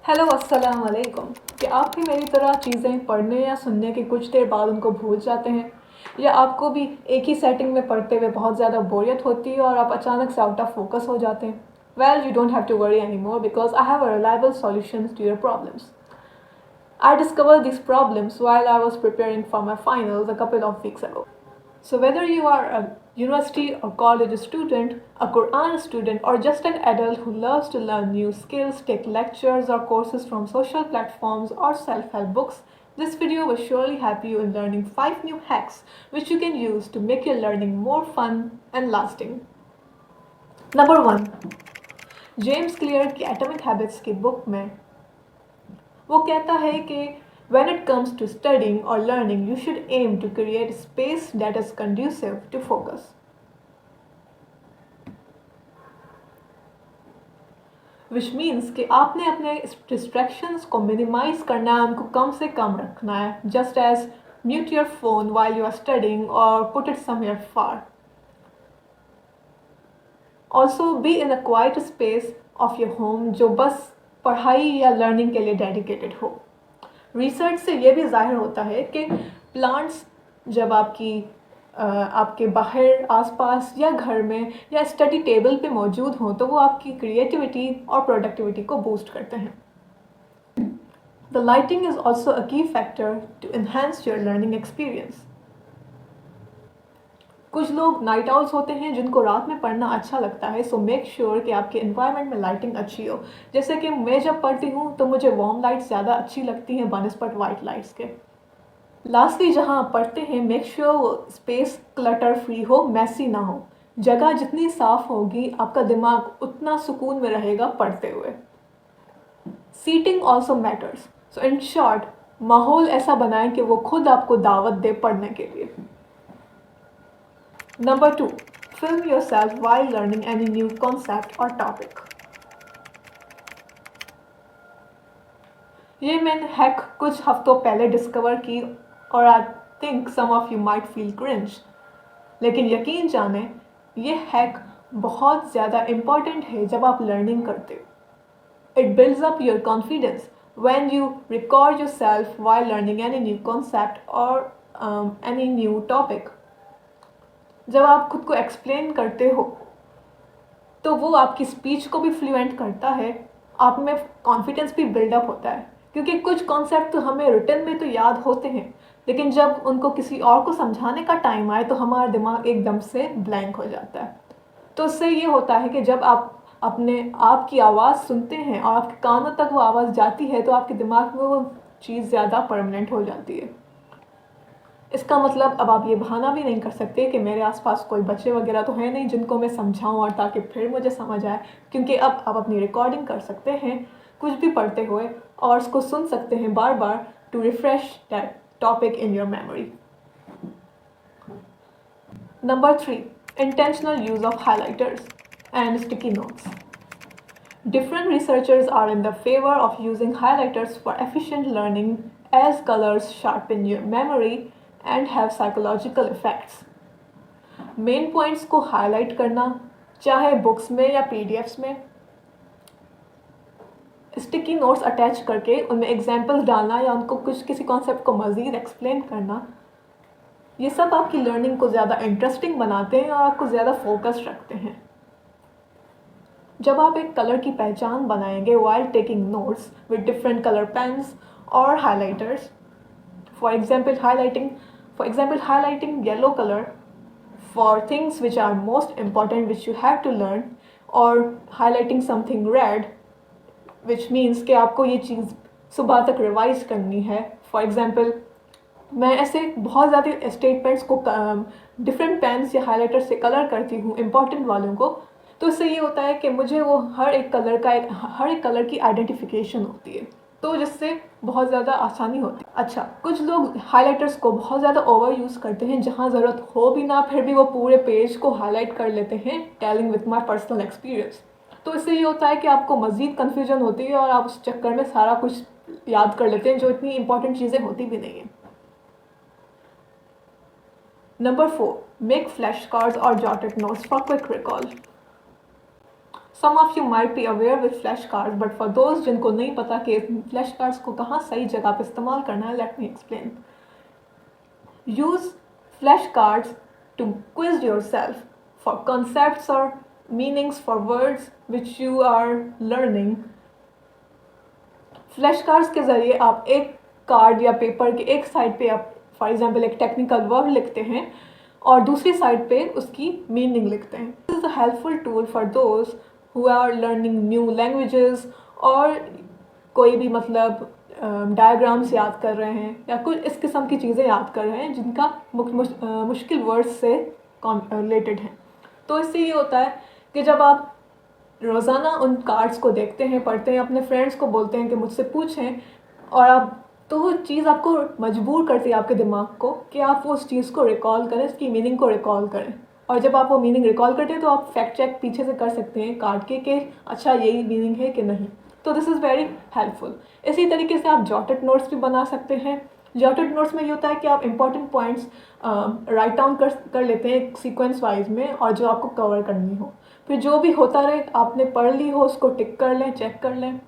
Hello अस्सलाम वालेकुम। क्या आप भी मेरी तरह चीज़ें पढ़ने या सुनने के कुछ देर बाद उनको भूल जाते हैं, या आपको भी एक ही सेटिंग में पढ़ते हुए बहुत ज़्यादा बोरियत होती है और आप अचानक से आउट ऑफ फोकस हो जाते हैं? Well, you don't have to worry any more because I have a reliable solutions to your problems. I discovered these problems while I was preparing for my finals a couple of weeks ago. So, whether you are a university or college student, a Quran student, or just an adult who loves to learn new skills, take lectures or courses from social platforms or self help books, this video will surely help you in learning 5 new hacks which you can use to make your learning more fun and lasting. Number 1. James clear की atomic habits की book में वो कहता है कि when it comes to studying or learning, you should aim to create space that is conducive to focus. Which means कि आपने अपने distractions को minimize करना है, उनको कम से कम रखना है. Just as mute your phone while you are studying or put it somewhere far. Also be in a quiet space of your home जो बस पढ़ाई या learning के लिए dedicated हो. रिसर्च से ये भी जाहिर होता है कि प्लांट्स जब आपके बाहर आसपास या घर में या स्टडी टेबल पे मौजूद हों तो वो आपकी क्रिएटिविटी और प्रोडक्टिविटी को बूस्ट करते हैं. The lighting is also a key factor to enhance your learning experience. कुछ लोग नाइट आउल्स होते हैं जिनको रात में पढ़ना अच्छा लगता है, सो मेक श्योर कि आपके इन्वायरमेंट में लाइटिंग अच्छी हो. जैसे कि मैं जब पढ़ती हूँ तो मुझे वार्म लाइट्स ज़्यादा अच्छी लगती हैं बनस्पत वाइट लाइट्स के. लास्टली जहाँ आप पढ़ते हैं make sure space clutter free हो, मैसी ना हो. जगह जितनी साफ होगी आपका दिमाग उतना सुकून में रहेगा पढ़ते हुए. Sitting also matters. So in short, माहौल ऐसा बनाएं कि वो खुद आपको दावत दे पढ़ने के लिए. Number 2. Film yourself while learning any new concept or topic. ये मैंने हैक कुछ हफ्तों पहले डिस्कवर की और I think some of you might feel cringe. लेकिन यकीन जाने ये हैक बहुत ज़्यादा इम्पॉर्टेंट है जब आप लर्निंग करते हो. It builds up your confidence when you record yourself while learning any new concept or any new topic. जब आप खुद को एक्सप्लेन करते हो तो वो आपकी स्पीच को भी फ्लुएंट करता है, आप में कॉन्फिडेंस भी बिल्डअप होता है. क्योंकि कुछ कॉन्सेप्ट तो हमें रिटन में तो याद होते हैं, लेकिन जब उनको किसी और को समझाने का टाइम आए तो हमारा दिमाग एकदम से ब्लैंक हो जाता है. तो उससे ये होता है कि जब आप अपने आप की आवाज़ सुनते हैं और आपके कानों तक वो आवाज़ जाती है तो आपके दिमाग में वो चीज़ ज़्यादा परमानेंट हो जाती है. इसका मतलब अब आप ये बहाना भी नहीं कर सकते कि मेरे आसपास कोई बच्चे वगैरह तो हैं नहीं जिनको मैं समझाऊं और ताकि फिर मुझे समझ आए, क्योंकि अब आप अपनी रिकॉर्डिंग कर सकते हैं कुछ भी पढ़ते हुए और उसको सुन सकते हैं बार बार to refresh that topic in your memory. Number 3. Intentional use of highlighters and sticky notes. Different researchers are in the favor of using highlighters for efficient learning as colors sharpen your memory and have psychological effects. Main points को highlight करना, चाहे books में या PDFs में, sticky notes attach करके उनमें examples डालना या उनको कुछ किसी कॉन्सेप्ट को मज़ीद एक्सप्लेन करना, ये सब आपकी लर्निंग को ज़्यादा इंटरेस्टिंग बनाते हैं और आपको ज़्यादा फोकस रखते हैं. जब आप एक कलर की पहचान बनाएंगे while taking notes with different color pens or highlighters, for example highlighting yellow color for things which are most important which you have to learn, or highlighting something red which means कि आपको ये चीज़ सुबह तक revise करनी है. for example मैं ऐसे बहुत ज़्यादा स्टेटमेंट्स को डिफरेंट पेन्स या हाइलाइटर से कलर करती हूँ इम्पॉर्टेंट वालों को, तो इससे ये होता है कि मुझे वो हर एक कलर की आइडेंटिफिकेशन होती है, तो जिससे बहुत ज़्यादा आसानी होती है. अच्छा, कुछ लोग हाइलाइटर्स को बहुत ज़्यादा ओवर यूज़ करते हैं, जहाँ ज़रूरत हो भी ना फिर भी वो पूरे पेज को हाईलाइट कर लेते हैं, telling with my personal experience. तो इससे ये होता है कि आपको मज़ीद कन्फ्यूजन होती है और आप उस चक्कर में सारा कुछ याद कर लेते हैं जो इतनी इंपॉर्टेंट चीज़ें होती भी नहीं हैं. Number 4. Make flashcards or jotted notes for quick recall. Some of you might be aware with flash cards, but for those जिनको नहीं पता कि फ्लैश कार्ड्स को कहाँ सही जगह पर इस्तेमाल करना है, let me explain. Use flash cards to quiz yourself for concepts or meanings for words which you are learning. Flash cards के ज़रिए आप एक कार्ड या पेपर के एक साइड पे आप फॉर एग्जांपल एक टेक्निकल वर्ड लिखते हैं और दूसरी साइड पे उसकी मीनिंग लिखते हैं. This is a helpful tool for those who are learning new languages और कोई भी मतलब डायग्राम्स याद कर रहे हैं या कुछ इस किस्म की चीज़ें याद कर रहे हैं जिनका मुश्किल वर्ड्स से रिलेटेड हैं. तो इससे ये होता है कि जब आप रोज़ाना उन कार्ड्स को देखते हैं, पढ़ते हैं, अपने फ्रेंड्स को बोलते हैं कि मुझसे पूछें, और आप तो वो चीज़ आपको मजबूर करती है आपके दिमाग को कि आप वो उस चीज़ को रिकॉल करें, उसकी मीनिंग को रिकॉल करें. और जब आप वो मीनिंग रिकॉल करते हैं तो आप फैक्ट चेक पीछे से कर सकते हैं कार्ड के कि अच्छा यही मीनिंग है कि नहीं. तो दिस इज़ वेरी हेल्पफुल. इसी तरीके से आप जॉटेड नोट्स भी बना सकते हैं. जॉटेड नोट्स में ये होता है कि आप इंपॉर्टेंट पॉइंट्स राइट डाउन कर लेते हैं एक सीक्वेंस वाइज में, और जो आपको कवर करनी हो, फिर जो भी होता रहे आपने पढ़ ली हो उसको टिक कर लें, चेक कर लें.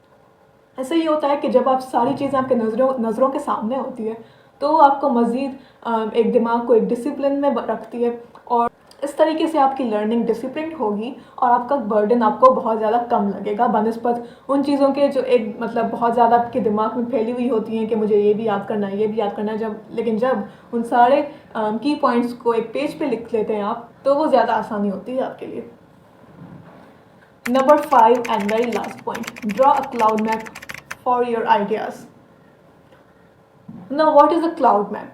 ऐसे ही होता है कि जब आप सारी चीज़ें आपके नज़रों के सामने होती है तो आपको मज़ीद एक दिमाग को एक डिसिप्लिन में रखती है, और इस तरीके से आपकी लर्निंग डिसिप्लिन होगी और आपका बर्डन आपको बहुत ज़्यादा कम लगेगा बनस्पत उन चीज़ों के जो एक मतलब बहुत ज़्यादा आपके दिमाग में फैली हुई होती हैं कि मुझे ये भी याद करना है, ये भी याद करना है. जब उन सारे की पॉइंट्स को एक पेज पे लिख लेते हैं आप, तो वो ज़्यादा आसानी होती है आपके लिए. Number 5 and very last point, draw a cloud map for your ideas. Now, what is a cloud map?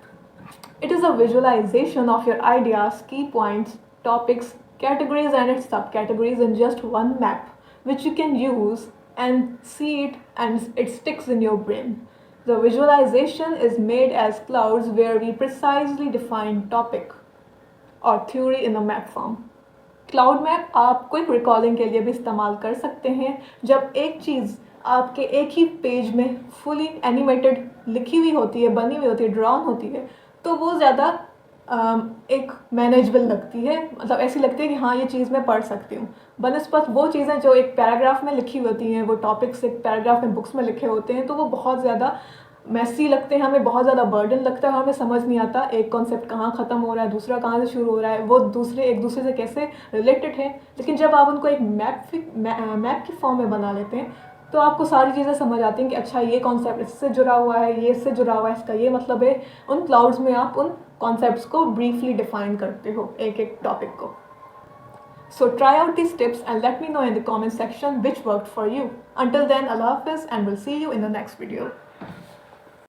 It is a visualization of your ideas, key points, topics, categories and its subcategories in just one map, which you can use and see it and it sticks in your brain. The visualization is made as clouds where we precisely define topic or theory in a map form. Cloud map आप quick recalling के लिए भी इस्तेमाल कर सकते हैं. जब एक चीज़ आपके एक ही पेज में फुली एनिमेटेड लिखी हुई होती है, बनी हुई होती है, ड्रॉन होती है, तो वो ज़्यादा एक मैनेजेबल लगती है. मतलब ऐसी लगती है कि हाँ ये चीज़ मैं पढ़ सकती हूँ, बनस्पत वो चीज़ें जो एक पैराग्राफ में लिखी होती हैं, वो टॉपिक्स एक पैराग्राफ में बुक्स में लिखे होते हैं, तो वो बहुत ज़्यादा मैसी लगते हैं, हमें बहुत ज़्यादा बर्डन लगता है, हमें समझ नहीं आता एक कॉन्सेप्ट कहाँ ख़त्म हो रहा है, दूसरा कहाँ से शुरू हो रहा है, वो एक दूसरे से कैसे रिलेटेड है. लेकिन जब आप उनको एक मैप की फॉर्म में बना लेते हैं तो आपको सारी चीज़ें समझ आती हैं कि अच्छा ये कॉन्सेप्ट इससे जुड़ा हुआ है, ये इससे जुड़ा हुआ है, इसका ये मतलब है. उन क्लाउड्स में आप उन कॉन्सेप्ट्स को ब्रीफली डिफाइन करते हो एक एक टॉपिक को. So try out these tips and let me know in the comment section which worked for you. Until then, Allah Hafiz, and we'll see you in the next video.